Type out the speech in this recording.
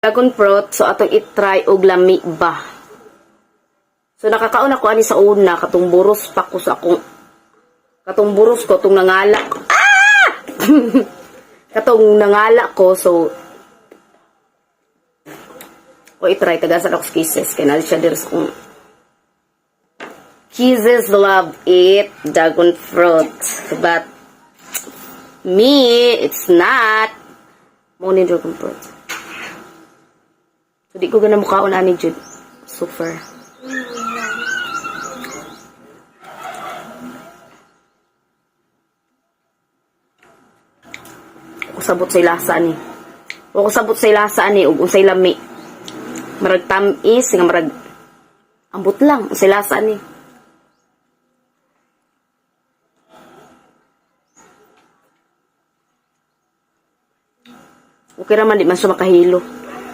Dragon fruit, so atong itry og lami ba. So nakakaon ako ani sa una, katong buros pa ko sa akong katong buros ko, itong nangalak ko. Ah! Katong nangalak ko, so ko itry, tagasan ako sa kisses. Kaya nalit siya dito sa kong kisses love it, dragon fruit. But me, it's not. Muna yung dragon fruit. So di ko ganang mukhaon ani Jude. Super. Sabot sa ilasa ni. O sabot sa ilasa ni ug unsay lami. Marag tamis nga marag ambot lang sa ilasa ni. Okay raman di man siya makahilo.